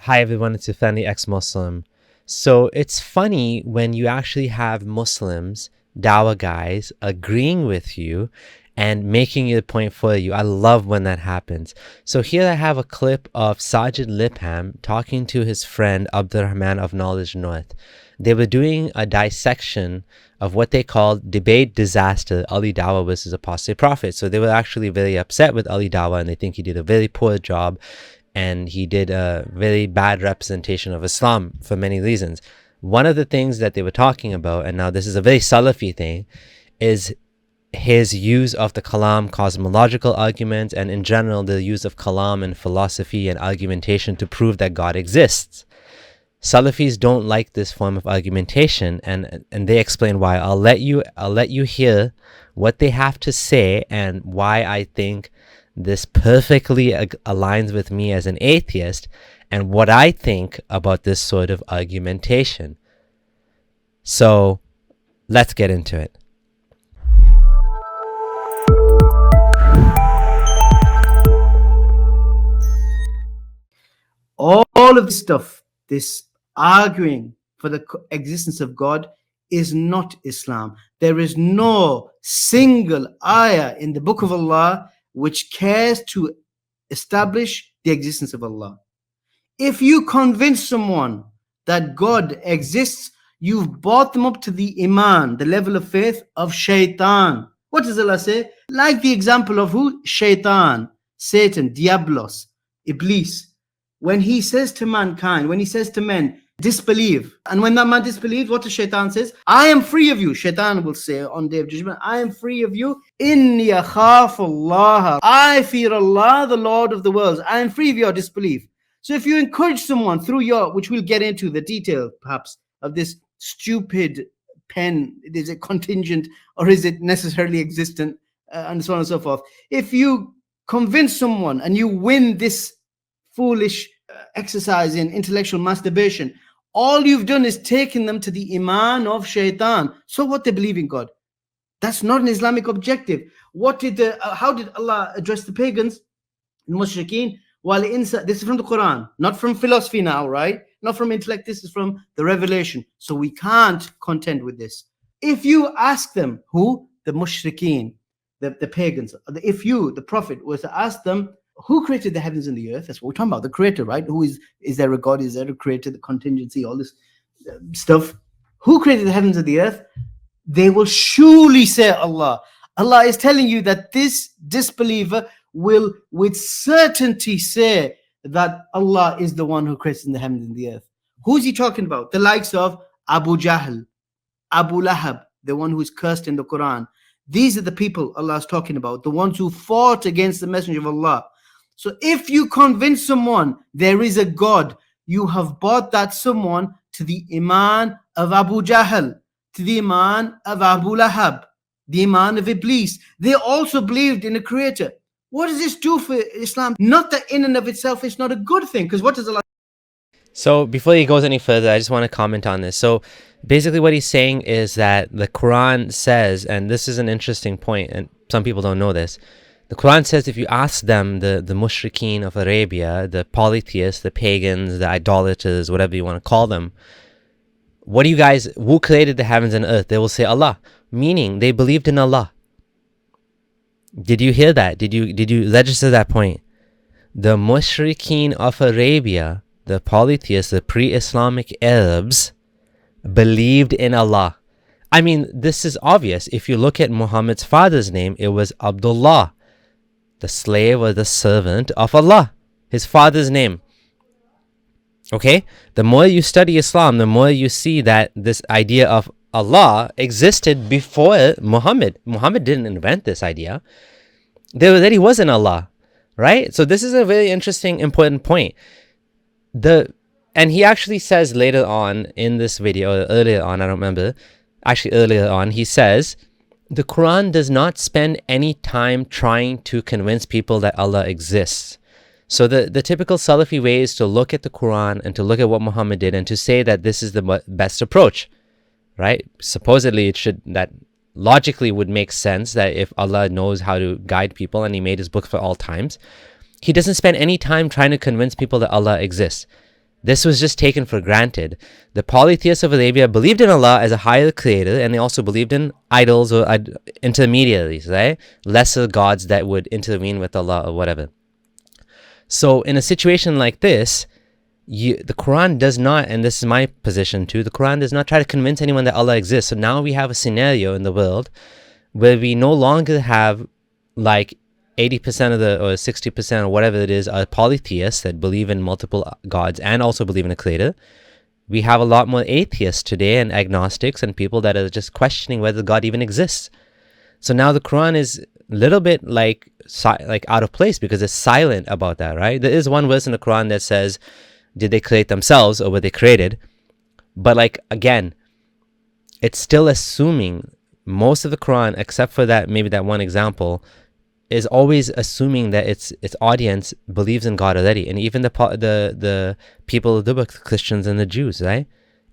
Hi everyone, it's your friendly ex-Muslim. So it's funny when you actually have Muslims, Dawah guys, agreeing with you and making your point for you. I love when that happens. So here I have a clip of Saajid Lipham talking to his friend Abdurrahman of Knowledge North. They were doing a dissection of what they called debate disaster, Ali Dawah versus apostate prophet. So they were actually very upset with Ali Dawah and they think he did a very poor job and he did a very bad representation of Islam for many reasons. One of the things that they were talking about, and now this is a very Salafi thing, is his use of the Kalam cosmological argument and in general the use of Kalam in philosophy and argumentation to prove that God exists. Salafis don't like this form of argumentation, and they explain why. I'll let you hear what they have to say and why I think this perfectly aligns with me as an atheist and what I think about this sort of argumentation. So let's get into it. All of this stuff, this arguing for the existence of God, is not Islam. There is no single ayah in the Book of Allah which cares to establish the existence of Allah. If you convince someone that God exists, you've brought them up to the iman, the level of faith of shaitan. What does Allah say? Like the example of who? Shaitan, Satan, Diablos, Iblis. When he says to mankind, when he says to men, disbelieve. And when that man disbelieves, what does Shaitan says? I am free of you. Shaitan will say on Day of Judgment, I am free of you. Inni akhafu Allah. I fear Allah, the Lord of the worlds. I am free of your disbelief. So if you encourage someone through your, which we'll get into the detail perhaps of this stupid pen, is it contingent or is it necessarily existent, and so on and so forth. If you convince someone and you win this foolish exercise in intellectual masturbation, all you've done is taken them to the iman of shaitan. So what, they believe in God? That's not an Islamic objective. How did Allah address the pagans, the mushrikeen? This is from the Quran, not from philosophy now, right? Not from intellect. This is from the revelation. So we can't contend with this. If you ask them, who? The mushrikeen, the pagans. If you, the Prophet, was to ask them, who created the heavens and the earth? That's what we're talking about, the creator, right? Is there a God? Is there a creator? The contingency, all this stuff. Who created the heavens and the earth? They will surely say Allah. Allah is telling you that this disbeliever will with certainty say that Allah is the one who created the heavens and the earth. Who's he talking about? The likes of Abu Jahl, Abu Lahab, the one who is cursed in the Quran. These are the people Allah is talking about, the ones who fought against the Messenger of Allah. So if you convince someone there is a God, you have brought that someone to the iman of Abu Jahl, to the iman of Abu Lahab, the iman of Iblis. They also believed in a creator. What does this do for Islam? Not that in and of itself it's not a good thing, because what does Allah... So before he goes any further, I just want to comment on this. So basically what he's saying is that the Quran says, and this is an interesting point, and some people don't know this, the Quran says if you ask them, the mushrikeen of Arabia, the polytheists, the pagans, the idolaters, whatever you want to call them, who created the heavens and earth? They will say Allah, meaning they believed in Allah. Did you hear that? Did you register that point? The mushrikeen of Arabia, the polytheists, the pre-Islamic Arabs, believed in Allah. I mean, this is obvious. If you look at Muhammad's father's name, it was Abdullah, the slave or the servant of Allah, his father's name. Okay? The more you study Islam, the more you see that this idea of Allah existed before Muhammad. Muhammad didn't invent this idea. There already was an Allah, right? So this is a very interesting, important point. And he actually says later on in this video, earlier on, I don't remember, actually earlier on, he says, the Quran does not spend any time trying to convince people that Allah exists. So the typical Salafi way is to look at the Quran and to look at what Muhammad did and to say that this is the best approach, right? Supposedly that logically would make sense that if Allah knows how to guide people and he made his book for all times, he doesn't spend any time trying to convince people that Allah exists. This was just taken for granted. The polytheists of Arabia believed in Allah as a higher creator, and they also believed in idols or intermediaries, right? Lesser gods that would intervene with Allah or whatever. So in a situation like this, the Quran does not, and this is my position too, the Quran does not try to convince anyone that Allah exists. So now we have a scenario in the world where we no longer have like 80% of or 60% or whatever it is are polytheists that believe in multiple gods and also believe in a creator. We have a lot more atheists today and agnostics and people that are just questioning whether God even exists. So now the Quran is a little bit like out of place because it's silent about that, right? There is one verse in the Quran that says, did they create themselves or were they created? But like, again, it's still assuming most of the Quran, except for that, maybe that one example, is always assuming that its audience believes in God already. And even the people of the book, the Christians and the Jews, right?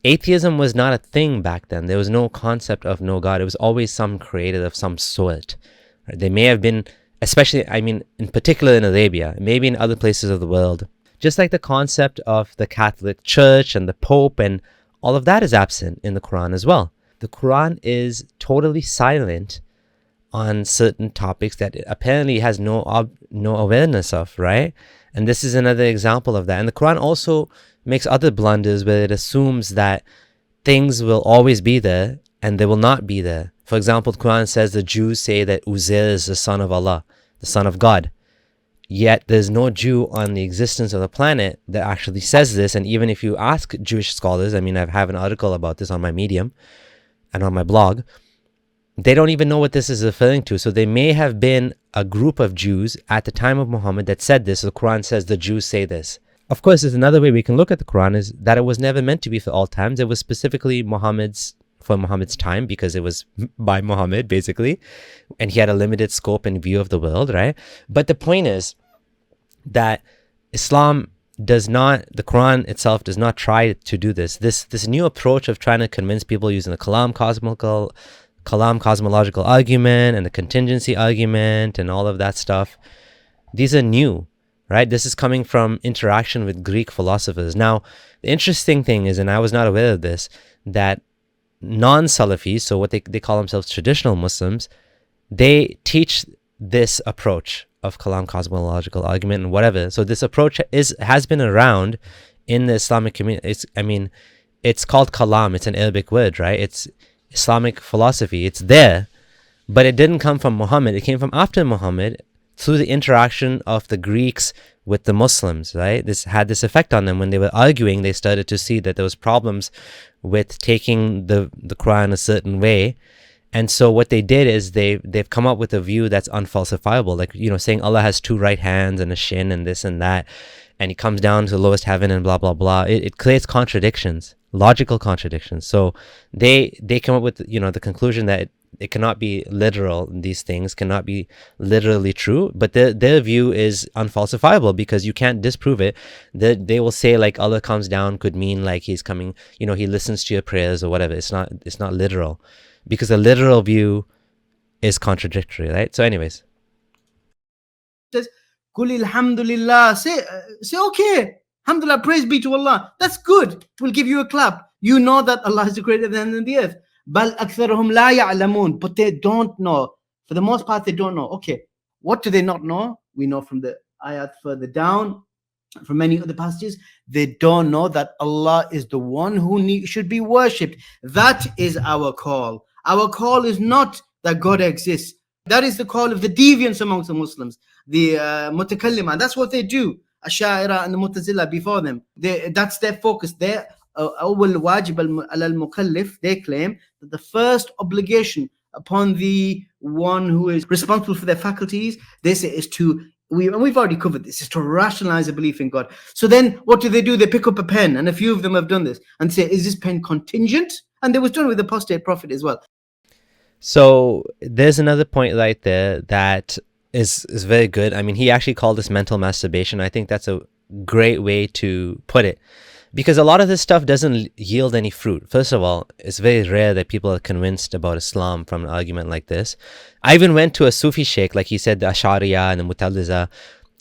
Atheism was not a thing back then. There was no concept of no God. It was always some creator of some sort. Right? They may have been, especially, I mean, in particular in Arabia, maybe in other places of the world, just like the concept of the Catholic Church and the Pope and all of that is absent in the Quran as well. The Quran is totally silent on certain topics that it apparently has no awareness of, right? And this is another example of that. And the Quran also makes other blunders where it assumes that things will always be there and they will not be there. For example, the Quran says the Jews say that Uzair is the son of Allah, the son of God. Yet there's no Jew on the existence of the planet that actually says this. And even if you ask Jewish scholars, I mean, I have an article about this on my Medium and on my blog, they don't even know what this is referring to. So they may have been a group of Jews at the time of Muhammad that said this. The Quran says the Jews say this. Of course, there's another way we can look at the Quran is that it was never meant to be for all times. It was specifically for Muhammad's time because it was by Muhammad, basically. And he had a limited scope and view of the world, right? But the point is that Islam does not, the Quran itself does not try to do this. This new approach of trying to convince people using the Kalam cosmological argument and the contingency argument and all of that stuff, these are new, right? This is coming from interaction with Greek philosophers. Now, the interesting thing is, and I was not aware of this, that non-Salafis, so what they call themselves traditional Muslims, they teach this approach of Kalam cosmological argument and whatever. So this approach has been around in the Islamic community. It's called Kalam. It's an Arabic word, right? It's Islamic philosophy. It's there, but it didn't come from Muhammad. It came from after Muhammad through the interaction of the Greeks with the Muslims, right? This had this effect on them. When they were arguing, they started to see that there was problems with taking the Quran a certain way. And so what they did is they've come up with a view that's unfalsifiable, like, you know, saying Allah has two right hands and a shin and this and that, and he comes down to the lowest heaven and blah, blah, blah. It creates contradictions, logical contradictions. So they come up with, you know, the conclusion that it cannot be literal. These things cannot be literally true, but their view is unfalsifiable because you can't disprove it. They will say like Allah comes down could mean like he's coming, you know, he listens to your prayers or whatever. It's not literal. Because the literal view is contradictory, right? So anyways. Says, Qul alhamdulillah. Say okay. Alhamdulillah, praise be to Allah. That's good. We'll give you a clap. You know that Allah is greater than the earth. Bal aktharuhum la ya'lamun. But they don't know. For the most part, they don't know. Okay, what do they not know? We know from the ayat further down, from many other passages, they don't know that Allah is the one who should be worshipped. That is our call. Our call is not that God exists. That is the call of the deviants amongst the Muslims, the mutakallima. That's what they do. Ash'ira and the Mu'tazila before them. That's their focus. Their awwal wajib al-mukallif, they claim that the first obligation upon the one who is responsible for their faculties, they say, is to, we've already covered this, is to rationalize a belief in God. So then what do? They pick up a pen, and a few of them have done this, and say, is this pen contingent? And it was done with the apostate prophet as well. So there's another point right there that is very good. I mean, he actually called this mental masturbation. I think that's a great way to put it, because a lot of this stuff doesn't yield any fruit. First of all, it's very rare that people are convinced about Islam from an argument like this. I even went to a Sufi sheikh, like he said, the Ash'ariya and the Mutaliza,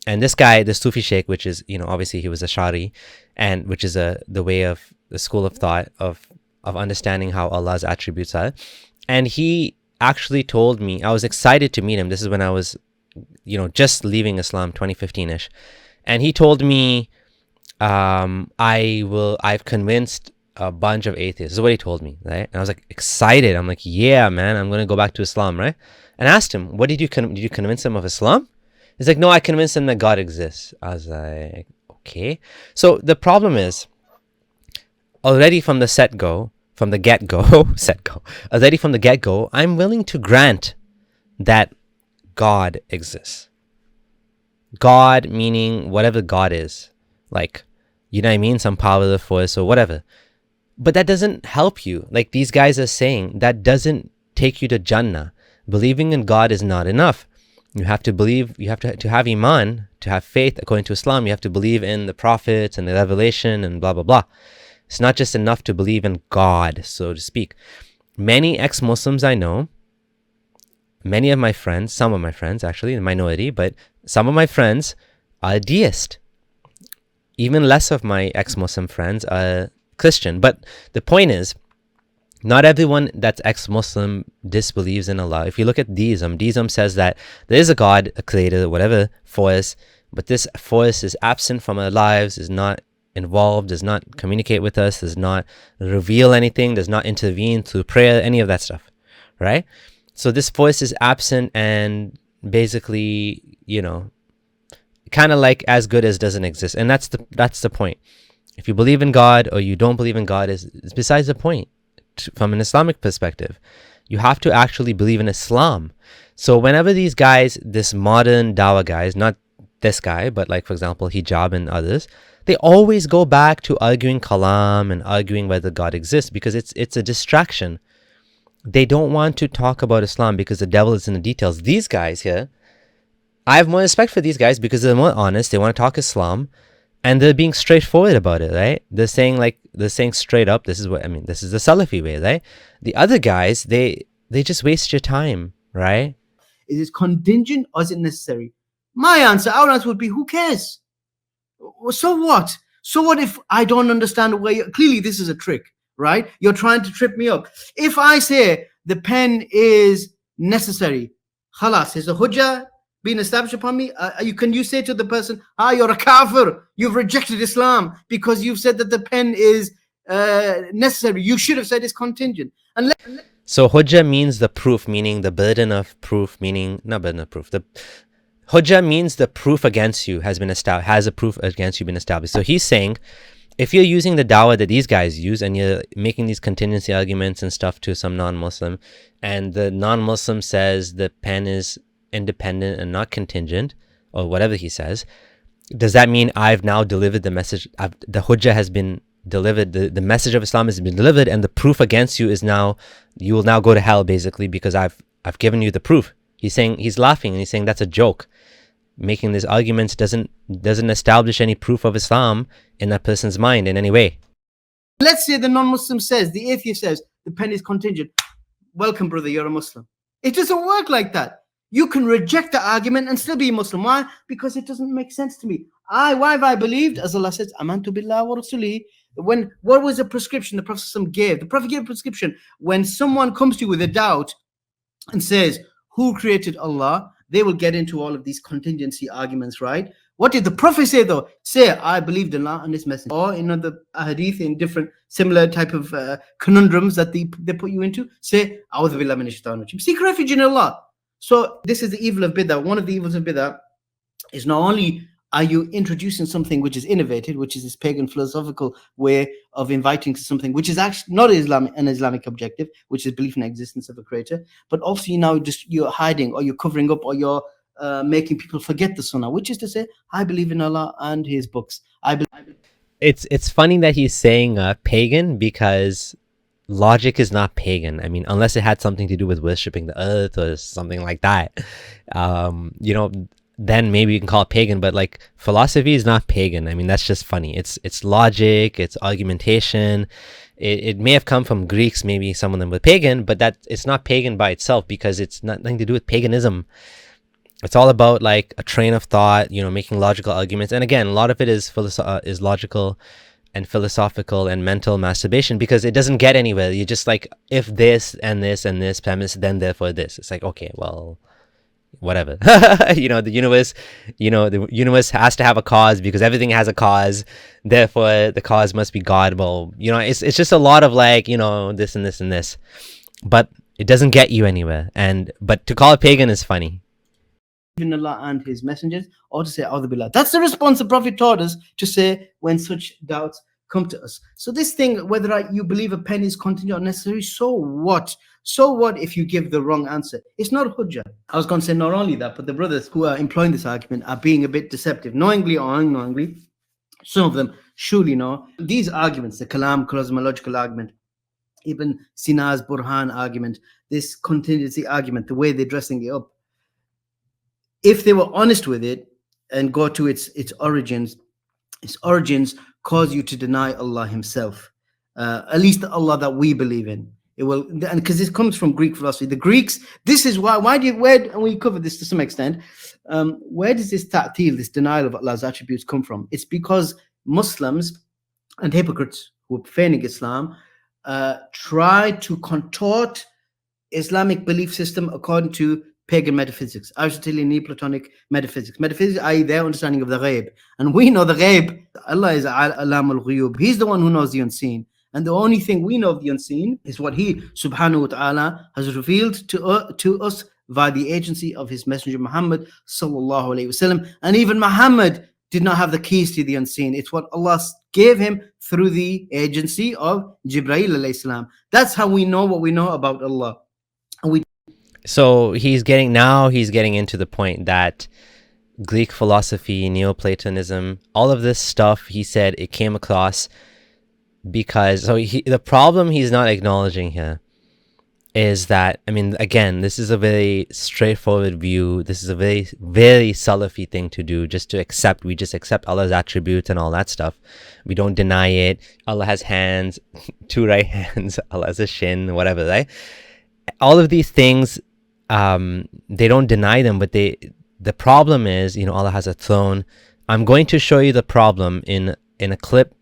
and this guy, the Sufi sheikh, which is, you know, obviously he was Ash'ari, and which is the way of the school of thought of understanding how Allah's attributes are. And he actually told me, I was excited to meet him. This is when I was, just leaving Islam, 2015ish. And he told me, I've convinced a bunch of atheists. This is what he told me, right? And I was like excited. I'm like, yeah, man, I'm going to go back to Islam, right? And I asked him, what did you convince him of Islam? He's like, no, I convinced him that God exists. I was like, okay. So the problem is, already from the get-go, I'm willing to grant that God exists. God meaning whatever God is. Like, you know what I mean? Some power of the force or whatever. But that doesn't help you. Like these guys are saying, that doesn't take you to Jannah. Believing in God is not enough. You have to believe, you have to have iman, to have faith. According to Islam, you have to believe in the prophets and the revelation and blah, blah, blah. It's not just enough to believe in God, so to speak. Many ex-Muslims I know, many of my friends, some of my friends actually, the minority, but some of my friends are deist. Even less of my ex-Muslim friends are Christian. But the point is, not everyone that's ex-Muslim disbelieves in Allah. If you look at deism says that there is a God, a creator, whatever force, but this force is absent from our lives, is not involved, does not communicate with us, does not reveal anything, does not intervene through prayer, any of that stuff, right? So this force is absent and basically, kind of like as good as doesn't exist. And that's the point. If you believe in God or you don't believe in God is besides the point. From an Islamic perspective, you have to actually believe in Islam. So whenever these guys, this modern Dawah guys, not this guy, but like for example Hijab and others, they always go back to arguing Kalam and arguing whether God exists because it's a distraction. They don't want to talk about Islam because the devil is in the details. These guys here, I have more respect for these guys because they're more honest. They want to talk Islam. And they're being straightforward about it, right? They're saying straight up, this is the Salafi way, right? The other guys, they just waste your time, right? Is it contingent or is it necessary? Our answer would be, who cares? So what? So what if I don't understand clearly this is a trick, right? You're trying to trip me up. If I say the pen is necessary, khalas, is a hujjah been established upon me? Can you say to the person, you're a kafir, you've rejected Islam because you've said that the pen is necessary. You should have said it's contingent. So hujjah means the proof, meaning the burden of proof, meaning not burden of proof. The hujjah means the proof against you has been established. Has a proof against you been established? So he's saying, if you're using the dawah that these guys use and you're making these contingency arguments and stuff to some non-Muslim, and the non-Muslim says the pen is independent and not contingent, or whatever he says, does that mean I've now delivered the message? The hujjah has been delivered, the message of Islam has been delivered, and the proof against you is now, you will now go to hell basically because I've given you the proof. He's saying, he's laughing and he's saying that's a joke. Making these arguments doesn't establish any proof of Islam in that person's mind in any way. Let's say the non-Muslim says, the atheist says, the pen is contingent. Welcome, brother, you're a Muslim. It doesn't work like that. You can reject the argument and still be a Muslim. Why? Because it doesn't make sense to me. Why have I believed? As Allah says, Amantu billah wa rasulihi. What was the prescription the Prophet gave? The Prophet gave a prescription. When someone comes to you with a doubt and says, who created Allah? They will get into all of these contingency arguments, right? What did the Prophet say though? Say, I believed in Allah and His Messenger. Or in other hadith, in different similar type of conundrums that they put you into, say, A'udhu billah minash shaitanir rajim. Seek refuge in Allah. So this is the evil of bid'ah. One of the evils of bid'ah is not only are you introducing something which is innovative, which is this pagan philosophical way of inviting to something which is actually not an Islamic objective, which is belief in the existence of a creator, but also you're hiding or you're covering up or you're making people forget the Sunnah, which is to say, I believe in Allah and His books. It's funny that he's saying pagan because logic is not pagan. I mean, unless it had something to do with worshipping the earth or something like that, then maybe you can call it pagan. But like, philosophy is not pagan. I mean, that's just funny. It's logic, it's argumentation. It may have come from Greeks, maybe some of them were pagan, but that it's not pagan by itself because it's nothing to do with paganism. It's all about like a train of thought, making logical arguments. And again, a lot of it is logical. and philosophical and mental masturbation, because it doesn't get anywhere. You just like, if this and this and this premise, then therefore this. It's like, okay, well, whatever. The universe has to have a cause because everything has a cause. Therefore, the cause must be God. Well, it's just a lot of like, this and this and this, but it doesn't get you anywhere. But to call a pagan is funny. In Allah and His messengers, or to say A'udhu Billah. That's the response the Prophet taught us to say when such doubts come to us. So this thing, whether you believe a pen is contingent or necessary, so what? So what if you give the wrong answer? It's not hujjah. I was going to say not only that, but the brothers who are employing this argument are being a bit deceptive, knowingly or unknowingly. Some of them surely know. These arguments, the Kalam, Cosmological argument, Ibn Sina's Burhan argument, this contingency argument, the way they're dressing it up, if they were honest with it and go to its origins cause you to deny Allah Himself, at least the Allah that we believe in. It will, and because this comes from Greek philosophy. The Greeks, this is why and we covered this to some extent. Where does this ta'til, this denial of Allah's attributes, come from? It's because Muslims and hypocrites who are profaning Islam try to contort Islamic belief system according to pagan metaphysics, Aristotelian Neoplatonic metaphysics, i.e. their understanding of the ghaib. And we know the ghaib. Allah is Alam al-Ghuyub. He's the one who knows the unseen. And the only thing we know of the unseen is what He subhanahu wa ta'ala has revealed to us via the agency of His messenger Muhammad sallallahu alayhi wasallam. And even Muhammad did not have the keys to the unseen. It's what Allah gave him through the agency of Jibreel alayhi salam. That's how we know what we know about Allah. And so he's getting into the point that Greek philosophy, Neoplatonism, all of this stuff, he said it came across because the problem he's not acknowledging here is that, again, this is a very straightforward view. This is a very, very Salafi thing to do, we just accept Allah's attributes and all that stuff. We don't deny it. Allah has hands, 2 right hands, Allah has a shin, whatever, right? All of these things, they don't deny them, but the problem is, Allah has a throne. I'm going to show you the problem in a clip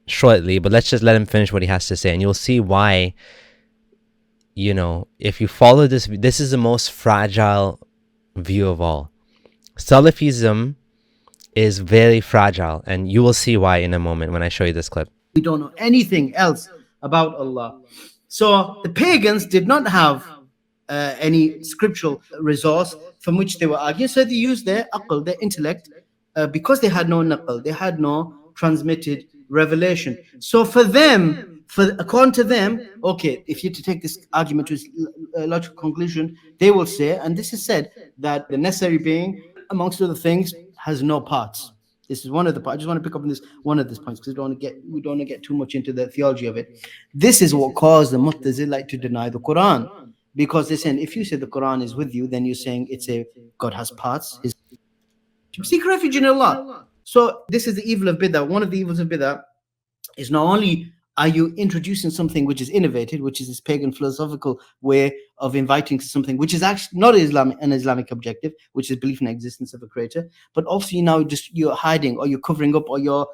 shortly, but let's just let him finish what he has to say, and you'll see why, if you follow this is the most fragile view of all. Salafism is very fragile, and you will see why in a moment when I show you this clip. We don't know anything else about Allah. So the pagans did not have any scriptural resource from which they were arguing. So they used their aql, their intellect, because they had no naql, they had no transmitted revelation. So according to them, okay, if you're to take this argument to its logical conclusion, they will say, and this is said, that the necessary being, amongst other things, has no parts. This is one of the parts. I just want to pick up on one of these points because we don't want to get too much into the theology of it. This is what caused the Mu'tazilite to deny the Quran, because they're saying if you say the Quran is with you, then you're saying God has parts. Seek refuge in Allah. So this is the evil of bid'ah. One of the evils of bid'ah is not only are you introducing something which is innovated, which is this pagan philosophical way of inviting to something which is actually not an Islamic objective, which is belief in the existence of a creator, but also you're hiding, or you're covering up, or you're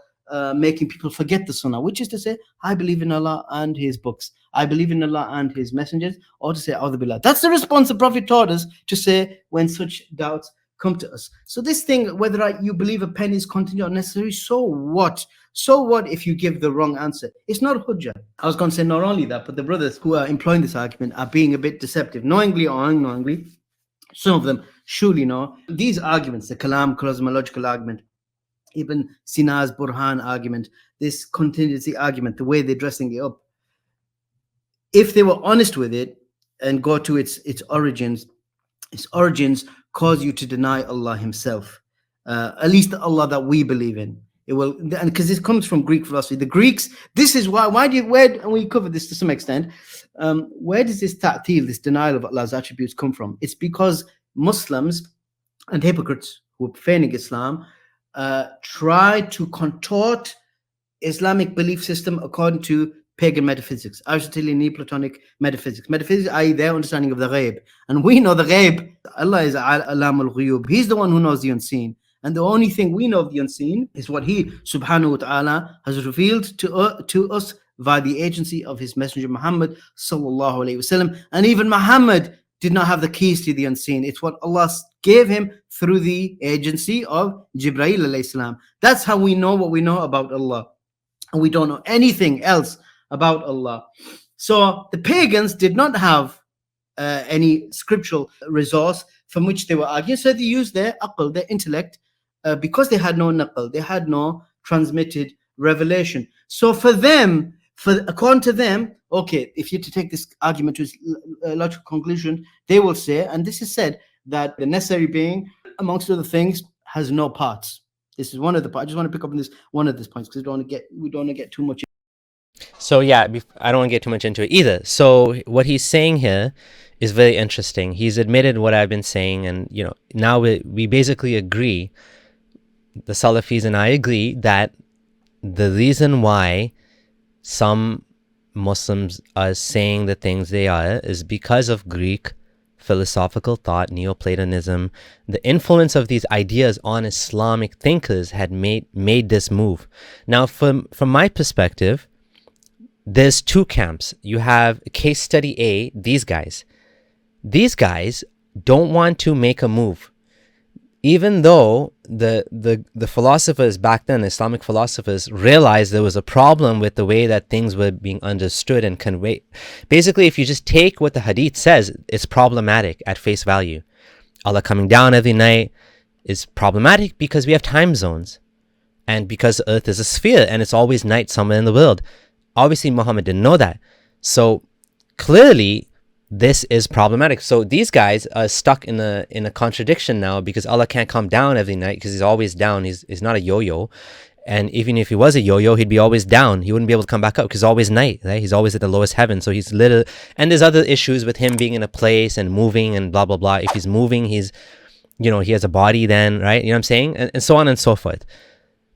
making people forget the Sunnah, which is to say, I believe in Allah and His books, I believe in Allah and His messengers, or to say A'udhu Billah. That's the response the Prophet taught us to say when such doubts come to us. So this thing, whether you believe a pen is contingent or necessary, so what? So what if you give the wrong answer? It's not hujjah. I was going to say not only that, but the brothers who are employing this argument are being a bit deceptive, knowingly or unknowingly. Some of them surely know. These arguments, the Kalam, Cosmological argument, Ibn Sina's Burhan argument, this contingency argument, the way they're dressing it up, if they were honest with it and go to its origins cause you to deny Allah Himself, at least the Allah that we believe in. It will, and because this comes from Greek philosophy. The Greeks, this is why and we covered this to some extent. Where does this ta'til, this denial of Allah's attributes, come from? It's because Muslims and hypocrites who are profaning Islam try to contort Islamic belief system according to pagan metaphysics, Aristotelian Neoplatonic metaphysics, i.e. their understanding of the ghaib. And we know the ghaib. Allah is Alam al-Ghuyub. He's the one who knows the unseen. And the only thing we know of the unseen is what He subhanahu wa ta'ala has revealed to us via the agency of His Messenger Muhammad sallallahu alayhi wasallam. And even Muhammad did not have the keys to the unseen. It's what Allah gave him through the agency of Jibreel alayhi salam. That's how we know what we know about Allah. And we don't know anything else about Allah. So the pagans did not have any scriptural resource from which they were arguing. So they used their aql, their intellect, because they had no naql, they had no transmitted revelation. So for them, according to them, okay, if you're to take this argument to its logical conclusion, they will say, and this is said, that the necessary being, amongst other things, has no parts. This is one of the parts. I just want to pick up on this one of these points because we don't want to get too much. So yeah, I don't want to get too much into it either. So what he's saying here is very interesting. He's admitted what I've been saying, and now we basically agree, the Salafis and I agree, that the reason why some Muslims are saying the things they are is because of Greek philosophical thought, Neoplatonism. The influence of these ideas on Islamic thinkers had made this move. Now, from my perspective, there's two camps. You have case study A, these guys. These guys don't want to make a move. Even though the philosophers back then, Islamic philosophers, realized there was a problem with the way that things were being understood and conveyed. Basically, if you just take what the hadith says, it's problematic at face value. Allah coming down every night is problematic because we have time zones. And because the earth is a sphere and it's always night somewhere in the world. Obviously, Muhammad didn't know that. So clearly, this is problematic. So these guys are stuck in a contradiction now, because Allah can't come down every night because He's always down. He's not a yo-yo. And even if He was a yo-yo, He'd be always down. He wouldn't be able to come back up because it's always night, right? He's always at the lowest heaven. So He's little. And there's other issues with Him being in a place and moving and blah, blah, blah. If He's moving, He has a body then, right? You know what I'm saying? And so on and so forth.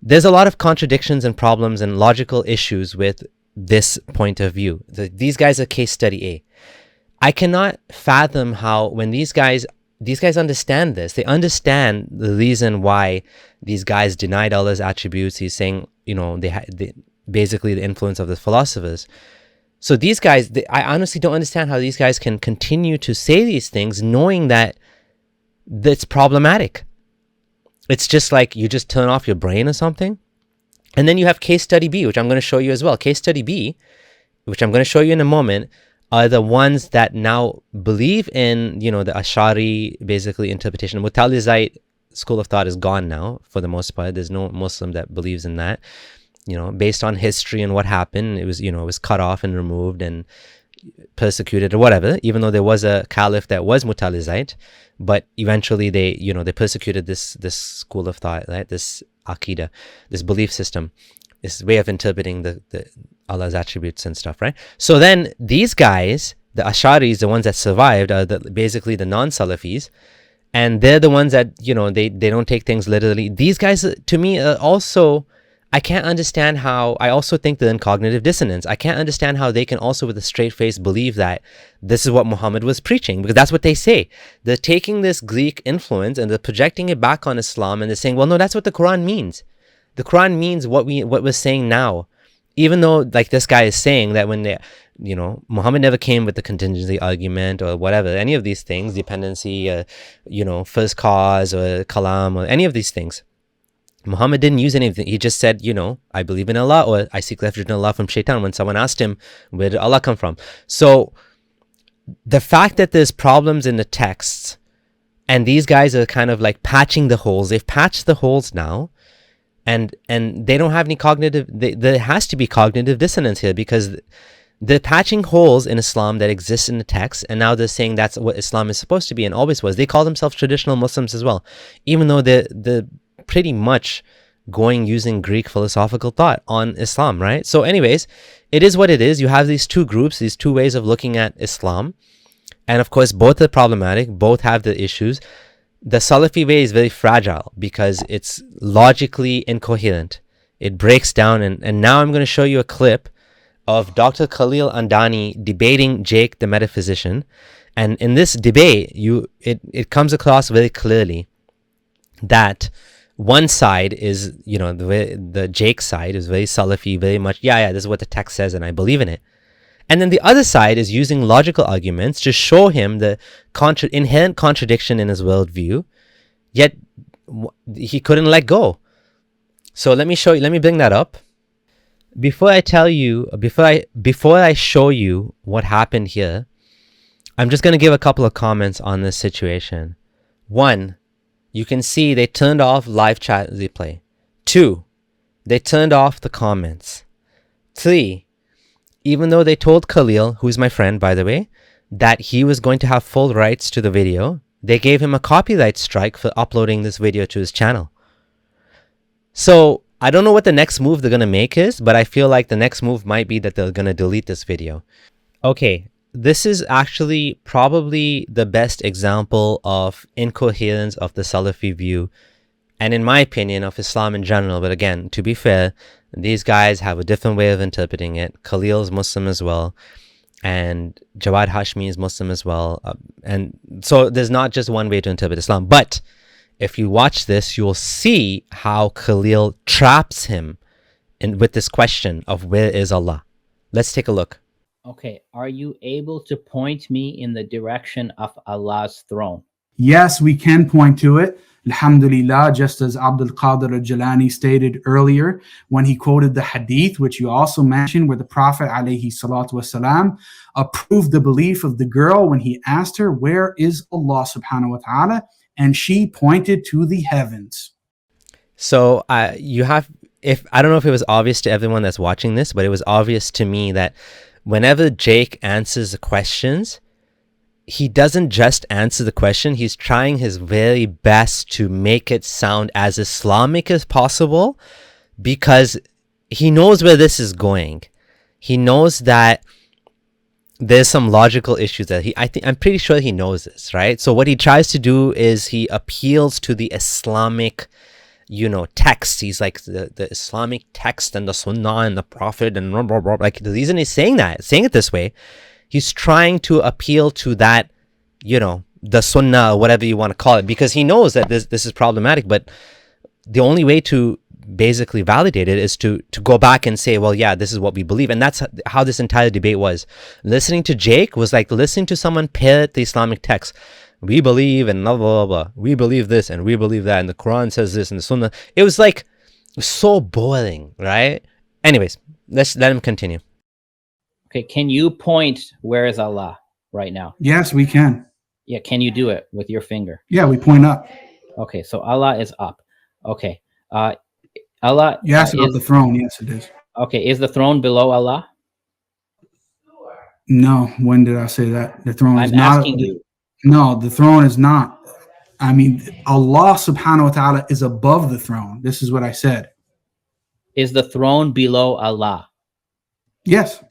There's a lot of contradictions and problems and logical issues with this point of view. These guys are case study A. I cannot fathom how, when these guys understand this, they understand the reason why these guys denied Allah's attributes. He's saying, they basically the influence of the philosophers. So these guys, I honestly don't understand how these guys can continue to say these things knowing that it's problematic. It's just like you just turn off your brain or something. And then you have case study B, which I'm going to show you as well. Case study B, which I'm going to show you in a moment, are the ones that now believe in, the Ash'ari, basically, interpretation. Mutalizite school of thought is gone now, for the most part. There's no Muslim that believes in that. Based on history and what happened, it was cut off and removed and persecuted or whatever, even though there was a caliph that was Mutalizite. But eventually they persecuted this school of thought, right? This Aqidah, this belief system, this way of interpreting the Allah's attributes and stuff, right? So then these guys, the Ash'aris, the ones that survived, are basically the non-Salafis, and they're the ones that, they don't take things literally. These guys, to me, also, I can't understand how. I also think they're in cognitive dissonance. I can't understand how they can also, with a straight face, believe that this is what Muhammad was preaching, because that's what they say. They're taking this Greek influence and they're projecting it back on Islam, and they're saying, well, no, that's what the Quran means. The Quran means what we're saying now. Even though, like this guy is saying that when Muhammad never came with the contingency argument or whatever, any of these things, dependency, first cause or Kalam or any of these things. Muhammad didn't use anything. He just said, I believe in Allah, or I seek refuge in Allah from shaitan, when someone asked him, where did Allah come from? So the fact that there's problems in the texts, and these guys are kind of like patching the holes. They've patched the holes now. And they don't have any there has to be cognitive dissonance here, because they're patching holes in Islam that exist in the text, and now they're saying that's what Islam is supposed to be and always was. They call themselves traditional Muslims as well, even though they're pretty much using Greek philosophical thought on Islam, right? So anyways, it is what it is. You have these two groups, these two ways of looking at Islam, and of course both are problematic, both have the issues. The Salafi way is very fragile because it's logically incoherent. It breaks down, and now I'm going to show you a clip of Dr. Khalil Andani debating Jake the metaphysician. And in this debate, it comes across very clearly that one side is, the Jake side is very Salafi, very much, yeah, this is what the text says and I believe in it. And then the other side is using logical arguments to show him the inherent contradiction in his worldview, yet he couldn't let go. So let me bring that up. Before I show you what happened here, I'm just going to give a couple of comments on this situation. One, you can see they turned off live chat replay. 2, they turned off the comments. 3, even though they told KHALIL, who's my friend by the way, that he was going to have full rights to the video, they gave him a copyright strike for uploading this video to his channel. So I don't know what the next move they're going to make is, but I feel like the next move might be that they're going to delete this video. Okay, this is actually probably the best example of incoherence of the Salafi view, and in my opinion of Islam in general. But again, to be fair, these guys have a different way of interpreting it. KHALIL is Muslim as well, and Jawad Hashmi is Muslim as well, and so there's not just one way to interpret Islam. But if you watch this, you will see how KHALIL traps him with this question of where is Allah. Let's take a look. Okay, are you able to point me in the direction of Allah's throne? Yes, we can point to it. Alhamdulillah, just as Abdul Qadir al-Jilani stated earlier when he quoted the hadith, which you also mentioned, where the Prophet ﷺ approved the belief of the girl when he asked her, where is Allah subhanahu wa ta'ala? And she pointed to the heavens. So I don't know if it was obvious to everyone that's watching this, but it was obvious to me that whenever Jake answers the questions, he doesn't just answer the question, he's trying his very best to make it sound as Islamic as possible, because he knows where this is going. He knows that there's some logical issues that I'm pretty sure he knows this, right? So what he tries to do is he appeals to the Islamic, text. He's like the Islamic text and the Sunnah and the Prophet and blah, blah, blah. Like the reason he's saying it this way, he's trying to appeal to that, the Sunnah, or whatever you want to call it, because he knows that this is problematic. But the only way to basically validate it is to go back and say, well, yeah, this is what we believe. And that's how this entire debate was. Listening to Jake was like listening to someone parrot the Islamic text. We believe and blah, blah, blah, blah. We believe this and we believe that. And the Quran says this and the Sunnah. It was like so boring, right? Anyways, let him continue. Okay, can you point where is Allah right now? Yes, we can. Yeah, can you do it with your finger? Yeah, we point up. Okay, so Allah is up. Okay, Allah. You asked about the throne. Yes, it is. Okay, is the throne below Allah? No, when did I say that? The throne is I'm not. asking you. No, the throne is not. I mean, Allah subhanahu wa ta'ala is above the throne. This is what I said. Is the throne below Allah? Yes.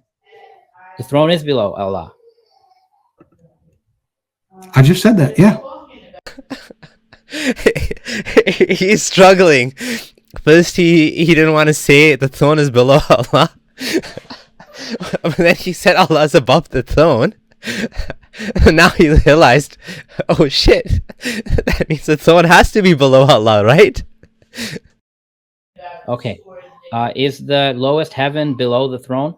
The throne is below Allah. I just said that, yeah. He's struggling. First, he didn't want to say the throne is below Allah. But then he said Allah is above the throne. Now he realized, oh shit, that means the throne has to be below Allah, right? Okay. Is the lowest heaven below the throne?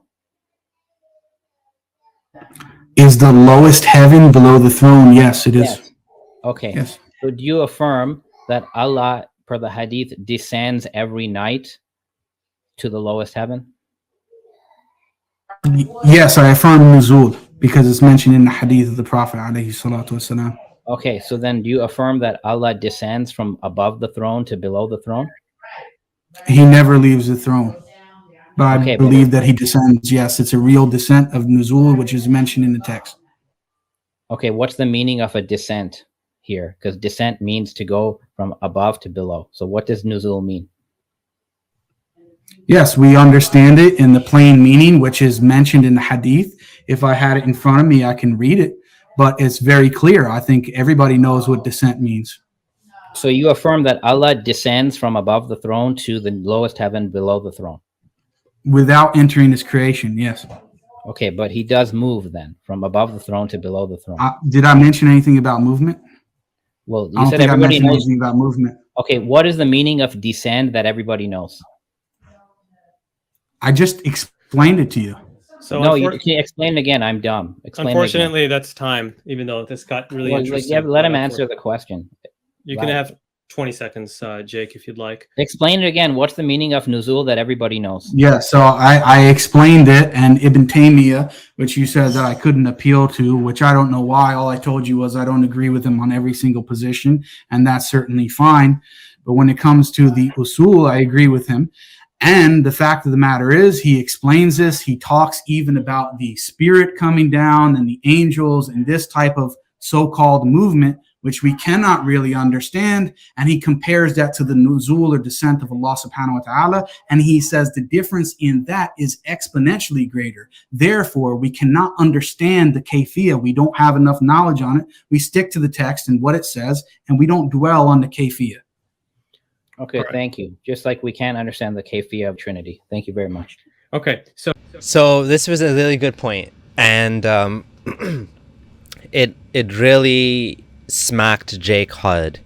Is the lowest heaven below the throne? Yes, it is. Yes. Okay. Yes. So do you affirm that Allah, per the hadith, descends every night to the lowest heaven? Yes, I affirm nuzul because it's mentioned in the hadith of the Prophet alayhi salatu wasalam. Okay, so then do you affirm that Allah descends from above the throne to below the throne? He never leaves the throne. But I Okay, believe that he descends. Yes, it's a real descent of nuzul, which is mentioned in the text. Okay, what's the meaning of a descent here? Because descent means to go from above to below. So what does nuzul mean? Yes, we understand it in the plain meaning, which is mentioned in the hadith. If I had it in front of me, I can read it, but it's very clear. I think everybody knows what descent means. So you affirm that Allah descends from above the throne to the lowest heaven below the throne? Without entering his creation, yes. Okay, but he does move then from above the throne to below the throne. Did I mention anything about movement? Well, I you don't said think I everybody mentioned knows. anything about movement. Okay, what is the meaning of descend that everybody knows? I just explained it to you. So No, you can explain it again. I'm dumb. Explain it again. unfortunately, that's time. Even though this got really interesting. Yeah, let him answer the question. You can have 20 seconds, Jake, if you'd like. Explain it again. What's the meaning of nuzul that everybody knows? Yeah, so I explained it, and Ibn Taymiyyah, which you said that I couldn't appeal to, which I don't know why. All I told you was I don't agree with him on every single position, and that's certainly fine. But when it comes to the usul, I agree with him. And the fact of the matter is, he explains this. He talks even about the spirit coming down and the angels and this type of so-called movement, which we cannot really understand. And he compares that to the nuzul or descent of Allah subhanahu wa ta'ala. And he says the difference in that is exponentially greater. Therefore, we cannot understand the kayfiyah. We don't have enough knowledge on it. We stick to the text and what it says, and we don't dwell on the kayfiyah. Okay, thank you. Just like we can't understand the kayfiyah of Trinity. Thank you very much. Okay, So this was a really good point, and it really smacked Jake hard.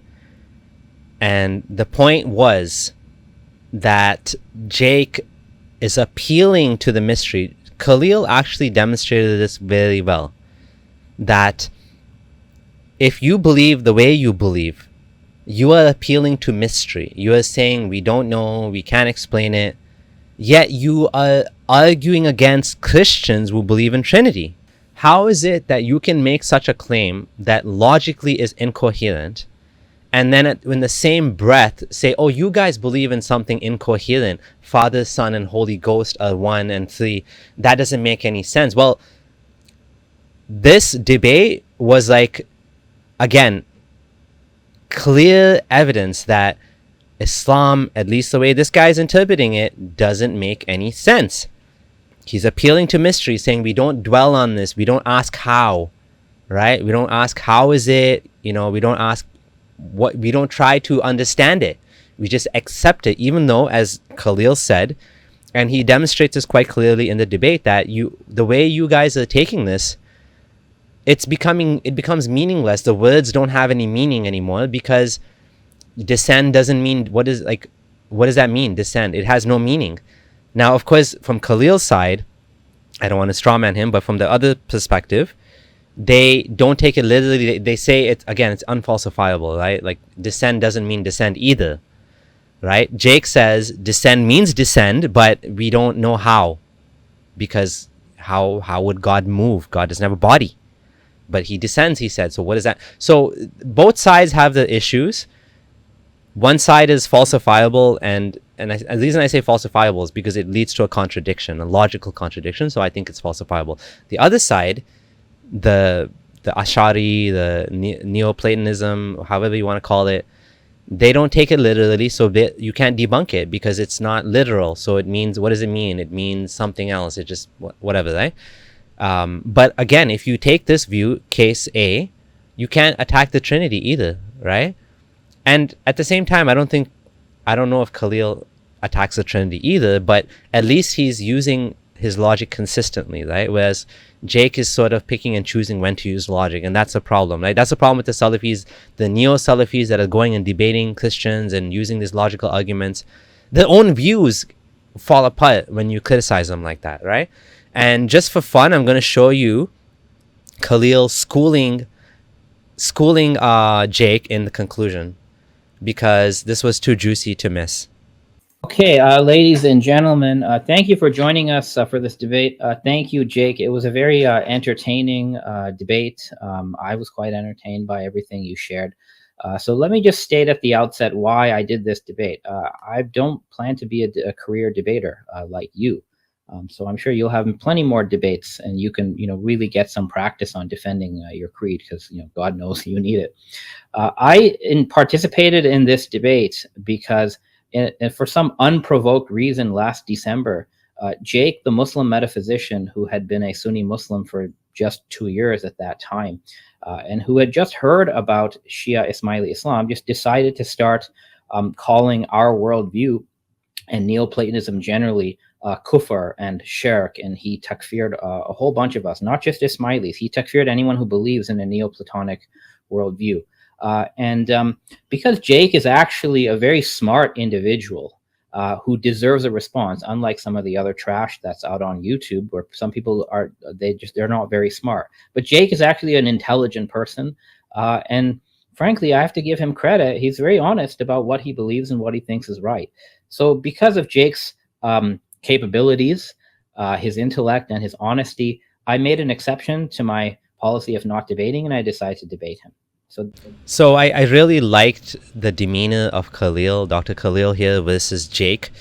And the point was that Jake is appealing to the mystery. Khalil actually demonstrated this very well. That if you believe the way you believe, you are appealing to mystery. You are saying we don't know, we can't explain it. Yet you are arguing against Christians who believe in Trinity. How is it that you can make such a claim that logically is incoherent, and then in the same breath say, oh, you guys believe in something incoherent, Father, Son, and Holy Ghost are 1 and 3. That doesn't make any sense. Well, this debate was like, again, clear evidence that Islam, at least the way this guy's interpreting it, doesn't make any sense. He's appealing to mystery, saying we don't dwell on this, we don't ask how, right? We don't ask how is it, we don't ask what, we don't try to understand it. We just accept it, even though, as Khalil said, and he demonstrates this quite clearly in the debate, that the way you guys are taking this, it becomes meaningless. The words don't have any meaning anymore, because descend doesn't mean, what does that mean, descend? It has no meaning. Now, of course, from Khalil's side, I don't want to strawman him, but from the other perspective, they don't take it literally. They say it's unfalsifiable, right? Like descend doesn't mean descend either, right? Jake says descend means descend, but we don't know how, because how would God move? God doesn't have a body. But he descends, he said. So what is that? So both sides have the issues. One side is falsifiable, and the reason I say falsifiable is because it leads to a contradiction, a logical contradiction. So I think it's falsifiable. The other side, the Ash'ari, the Neoplatonism, however you want to call it, they don't take it literally, so you can't debunk it because it's not literal. So it means, what does it mean? It means something else. It just whatever, right? But again, if you take this view, case A, you can't attack the Trinity either, right? And at the same time, I don't know if Khalil attacks the Trinity either, but at least he's using his logic consistently, right? Whereas Jake is sort of picking and choosing when to use logic, and that's a problem, right? That's a problem with the Salafis, the neo-Salafis that are going and debating Christians and using these logical arguments. Their own views fall apart when you criticize them like that, right? And just for fun, I'm going to show you Khalil schooling Jake in the conclusion, because this was too juicy to miss. Okay, ladies and gentlemen, thank you for joining us for this debate. Thank you, Jake. It was a very entertaining debate. I was quite entertained by everything you shared. So let me just state at the outset why I did this debate. I don't plan to be a career debater like you. So I'm sure you'll have plenty more debates, and you can, really get some practice on defending your creed, because, God knows you need it. I participated in this debate because for some unprovoked reason last December, Jake, the Muslim metaphysician who had been a Sunni Muslim for just 2 years at that time, and who had just heard about Shia Ismaili Islam, just decided to start calling our worldview and Neoplatonism generally kufr and shirk, and he takfired a whole bunch of us, not just Ismailis. He takfired anyone who believes in a Neoplatonic worldview. Because Jake is actually a very smart individual who deserves a response, unlike some of the other trash that's out on YouTube, where some people they're not very smart. But Jake is actually an intelligent person, and frankly, I have to give him credit. He's very honest about what he believes and what he thinks is right. So because of Jake's capabilities, his intellect, and his honesty, I made an exception to my policy of not debating, and I decided to debate him. So I really liked the demeanor of Khalil, Dr. Khalil here versus Jake.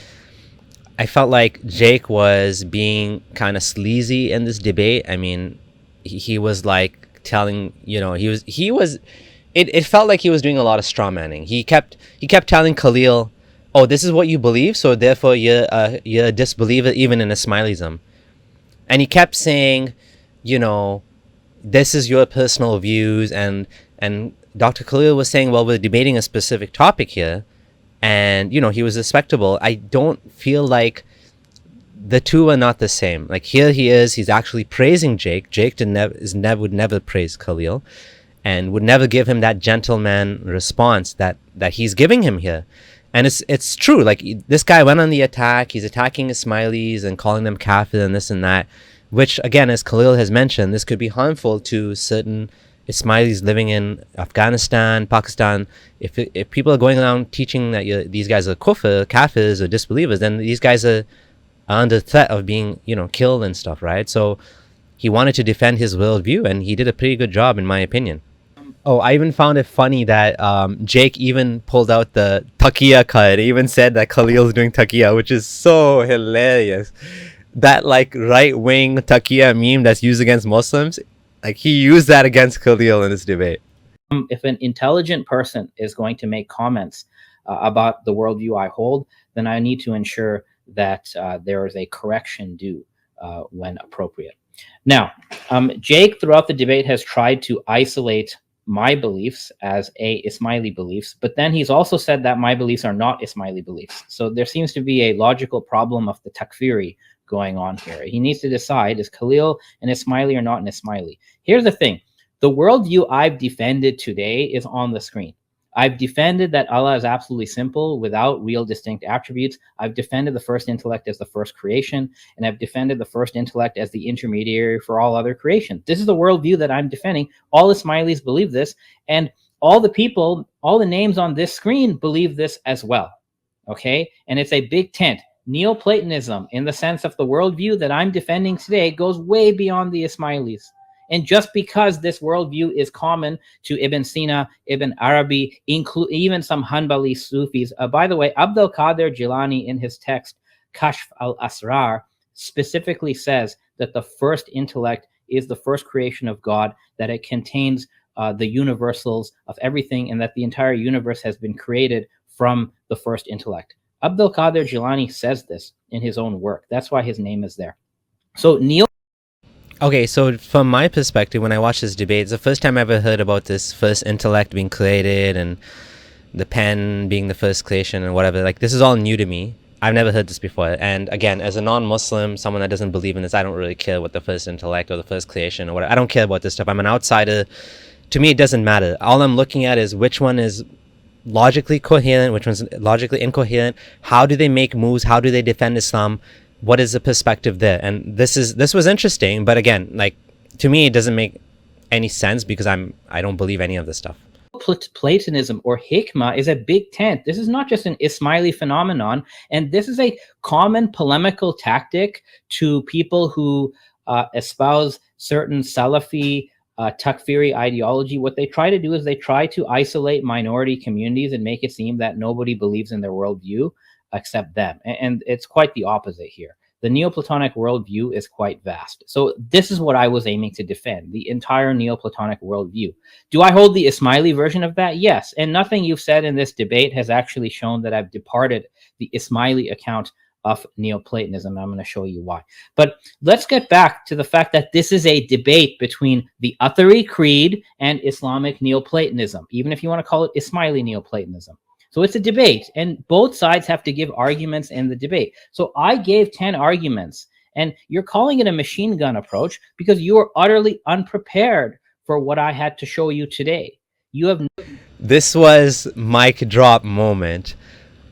I felt like Jake was being kind of sleazy in this debate. I mean, he was like telling, it felt like he was doing a lot of straw manning. He kept telling Khalil, oh, this is what you believe, so therefore you're a disbeliever even in Ismailism. And he kept saying, this is your personal views, and Dr. Khalil was saying, well, we're debating a specific topic here, and he was respectable. I don't feel like the two are not the same. Like here he's actually praising Jake. Jake would never praise Khalil, and would never give him that gentleman response that he's giving him here. And it's true. Like this guy went on the attack. He's attacking Ismailis and calling them kafir and this and that, which again, as Khalil has mentioned, this could be harmful to certain Ismailis living in Afghanistan, Pakistan. If people are going around teaching that these guys are kafirs or disbelievers, then these guys are under threat of being killed and stuff, right? So he wanted to defend his worldview, and he did a pretty good job, in my opinion. Oh, I even found it funny that Jake even pulled out the taqiyya card. He even said that Khalil's doing taqiyya, which is so hilarious. That like right-wing taqiyya meme that's used against Muslims, like he used that against Khalil in this debate. If an intelligent person is going to make comments about the worldview I hold, then I need to ensure that there is a correction due when appropriate. Now, Jake throughout the debate has tried to isolate my beliefs as Ismaili beliefs, but then he's also said that my beliefs are not Ismaili beliefs. So there seems to be a logical problem of the takfiri going on here. He needs to decide, is Khalil an Ismaili or not an Ismaili? Here's the thing. The worldview I've defended today is on the screen. I've defended that Allah is absolutely simple without real distinct attributes. I've defended the first intellect as the first creation, and I've defended the first intellect as the intermediary for all other creation. This is the worldview that I'm defending. All Ismailis believe this, and all the people, all the names on this screen believe this as well. Okay? And it's a big tent. Neoplatonism, in the sense of the worldview that I'm defending today, goes way beyond the Ismailis. And just because this worldview is common to Ibn Sina, Ibn Arabi, even some Hanbali Sufis. By the way, Abdul Qadir Jilani in his text, Kashf al-Asrar, specifically says that the first intellect is the first creation of God, that it contains the universals of everything, and that the entire universe has been created from the first intellect. Abdul Qadir Jilani says this in his own work. That's why his name is there. So Okay, so from my perspective, when I watched this debate, it's the first time I ever heard about this first intellect being created and the pen being the first creation and whatever. Like, this is all new to me. I've never heard this before. And again, as a non-Muslim, someone that doesn't believe in this, I don't really care what the first intellect or the first creation or whatever. I don't care about this stuff. I'm an outsider. To me, it doesn't matter. All I'm looking at is which one is logically coherent, which one's logically incoherent. How do they make moves? How do they defend Islam? What is the perspective there? And this was interesting, but again, like, to me, it doesn't make any sense because I don't believe any of this stuff. Platonism or hikmah is a big tent. This is not just an Ismaili phenomenon, and this is a common polemical tactic to people who espouse certain Salafi takfiri ideology. What they try to do is they try to isolate minority communities and make it seem that nobody believes in their worldview except them. And it's quite the opposite here. The Neoplatonic worldview is quite vast. So this is what I was aiming to defend, the entire Neoplatonic worldview. Do I hold the Ismaili version of that? Yes. And nothing you've said in this debate has actually shown that I've departed the Ismaili account of Neoplatonism. I'm going to show you why. But let's get back to the fact that this is a debate between the Athari Creed and Islamic Neoplatonism, even if you want to call it Ismaili Neoplatonism. So it's a debate, and both sides have to give arguments in the debate. So I gave 10 arguments, and you're calling it a machine gun approach because you are utterly unprepared for what I had to show you today. You have this was mic drop moment.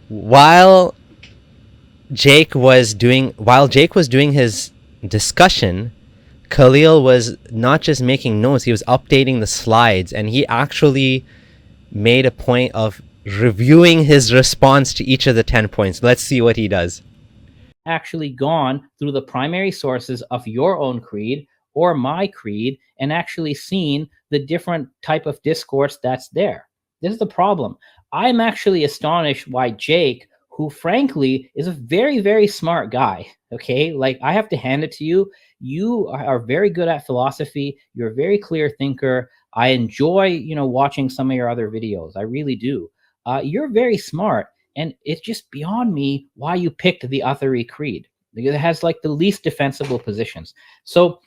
While Jake was doing his discussion, Khalil was not just making notes, he was updating the slides, and he actually made a point of reviewing his response to each of the 10 points. Let's see what he does. Actually gone through the primary sources of your own creed or my creed and actually seen the different type of discourse that's there. This is the problem. I'm actually astonished why Jake, who frankly is a very, very smart guy, okay? Like, I have to hand it to you. You are very good at philosophy. You're a very clear thinker. I enjoy, watching some of your other videos. I really do. You're very smart. And it's just beyond me why you picked the Athari creed, because it has like the least defensible positions. So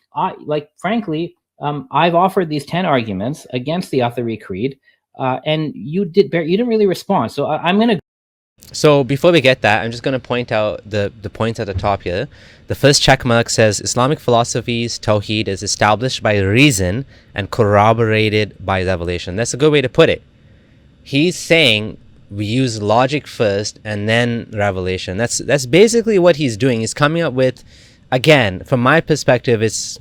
frankly, I've offered these 10 arguments against the Athari creed, and you didn't really respond. So I'm going to. So before we get that, I'm just going to point out the points at the top here. The first check mark says Islamic philosophy's Tawheed is established by reason and corroborated by revelation. That's a good way to put it. He's saying we use logic first and then revelation. That's basically what he's doing. He's coming up with, again, from my perspective, it's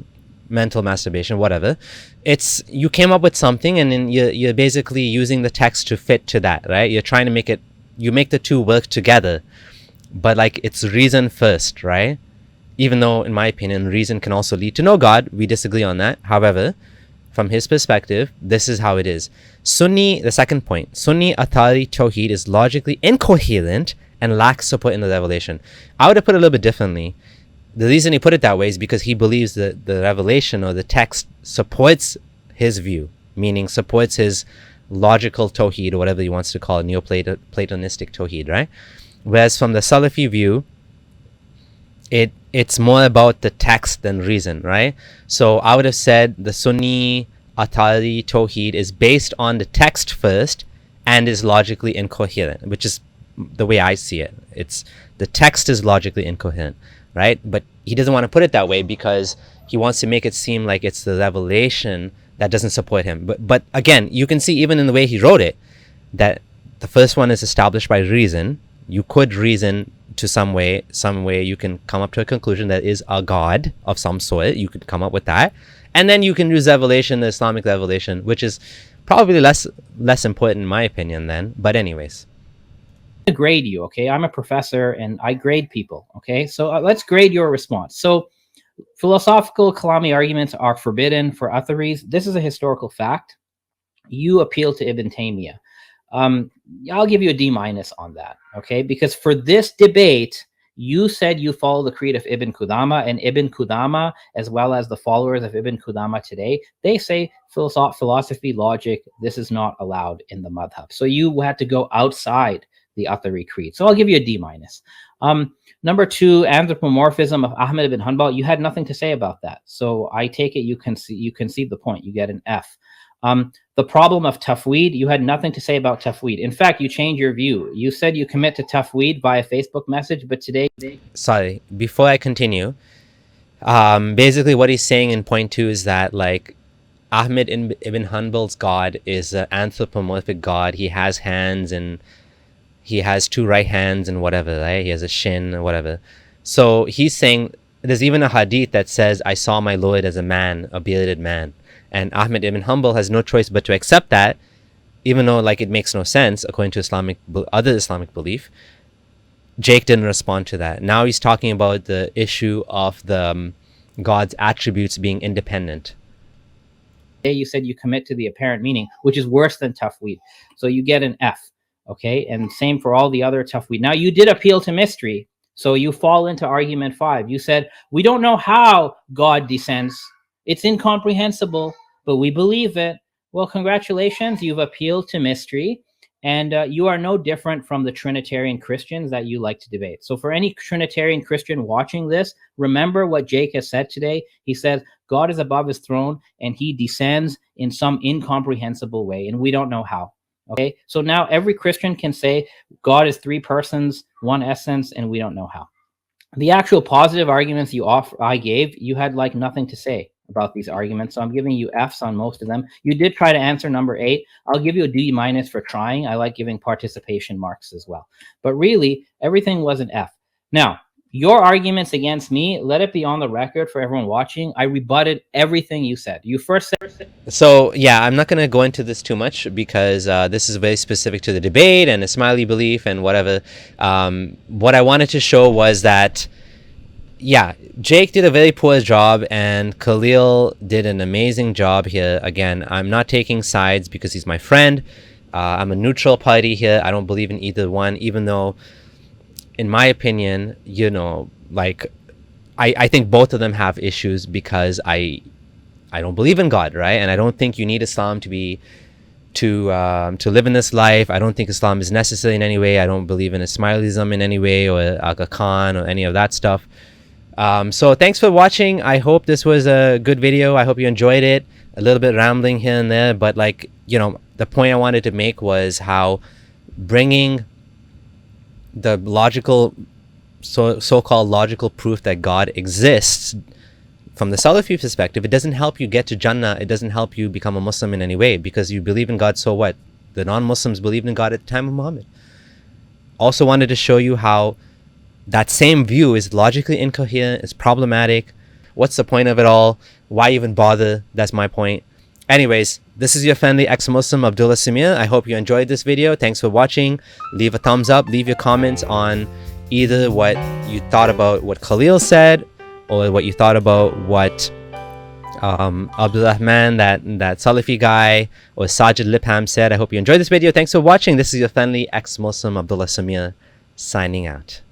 mental masturbation, whatever. It's, you came up with something and then you're basically using the text to fit to that, right? You're trying to make it, you make the two work together, but like it's reason first, right? Even though, in my opinion, reason can also lead to no God. We disagree on that. However, from his perspective, this is how it is. The second point, Sunni Athari Tawheed is logically incoherent and lacks support in the revelation. I would have put it a little bit differently. The reason he put it that way is because he believes that the revelation or the text supports his view, meaning supports his logical Tawheed, or whatever he wants to call it, Neoplatonistic Tawheed, right? Whereas from the Salafi view, it's more about the text than reason, right? So I would have said the Sunni Athari Tawheed is based on the text first and is logically incoherent, which is the way I see it. It's the text is logically incoherent, right? But he doesn't want to put it that way because he wants to make it seem like it's the revelation that doesn't support him. But again, you can see even in the way he wrote it that the first one is established by reason. You could reason to some way you can come up to a conclusion that is a God of some sort. You could come up with that. And then you can use revelation, the Islamic revelation, which is probably less important in my opinion then. But anyways. Grade you, okay? I'm a professor and I grade people, okay? So let's grade your response. So philosophical Kalami arguments are forbidden for Atharis. This is a historical fact. You appeal to Ibn Taymiyyah. I'll give you a D- on that, okay? Because for this debate, you said you follow the creed of Ibn Qudama, and Ibn Qudama, as well as the followers of Ibn Qudama today, they say philosophy, logic, this is not allowed in the madhab. So you had to go outside the Athari creed. So I'll give you a D-. Number two, anthropomorphism of Ahmed ibn Hanbal. You had nothing to say about that. So I take it you concede the point. You get an F. The problem of tafweed, you had nothing to say about tafweed. In fact, you changed your view. You said you commit to tafweed via Facebook message, but today... Sorry, before I continue, basically what he's saying in point 2 is that like Ahmed ibn Hanbal's God is an anthropomorphic God. He has hands and he has 2 right hands and whatever, right? He has a shin or whatever. So he's saying there's even a hadith that says, I saw my Lord as a man, a bearded man. And Ahmed ibn Hanbal has no choice but to accept that, even though like it makes no sense according to other Islamic belief. Jake didn't respond to that. Now he's talking about the issue of the God's attributes being independent. You said you commit to the apparent meaning, which is worse than tafweed. So you get an F, okay? And same for all the other tafweed. Now you did appeal to mystery, so you fall into argument 5. You said, we don't know how God descends. It's incomprehensible, but we believe it. Well, congratulations, you've appealed to mystery, and you are no different from the Trinitarian Christians that you like to debate. So for any Trinitarian Christian watching this, remember what Jake has said today. He says, God is above his throne, and he descends in some incomprehensible way, and we don't know how. Okay, so now every Christian can say God is 3 persons, 1 essence, and we don't know how. The actual positive arguments I gave, you had like nothing to say about these arguments. So I'm giving you Fs on most of them. You did try to answer number 8. I'll give you a D- for trying. I like giving participation marks as well. But really, everything was an F. Now, your arguments against me, let it be on the record for everyone watching. I rebutted everything you said. You first said... So yeah, I'm not going to go into this too much because this is very specific to the debate and Ismaili belief and whatever. What I wanted to show was that, yeah, Jake did a very poor job and Khalil did an amazing job here. Again, I'm not taking sides because he's my friend. I'm a neutral party here. I don't believe in either one, even though, in my opinion, you know, like, I think both of them have issues because I don't believe in God, right? And I don't think you need Islam to live in this life. I don't think Islam is necessary in any way. I don't believe in Ismailism in any way or Aga Khan or any of that stuff. So thanks for watching. I hope this was a good video. I hope you enjoyed it. A little bit rambling here and there, but like, you know, the point I wanted to make was how bringing the logical, so-called logical proof that God exists from the Salafi perspective, it doesn't help you get to Jannah. It doesn't help you become a Muslim in any way because you believe in God. So what? The non-Muslims believed in God at the time of Muhammad. Also wanted to show you how that same view is logically incoherent, it's problematic. What's the point of it all? Why even bother? That's my point. Anyways, this is your friendly ex-Muslim Abdullah Samir. I hope you enjoyed this video. Thanks for watching. Leave a thumbs up. Leave your comments on either what you thought about what Khalil said or what you thought about what Abdul Rahman, that Salafi guy, or Saajid Lipham said. I hope you enjoyed this video. Thanks for watching. This is your friendly ex-Muslim Abdullah Samir signing out.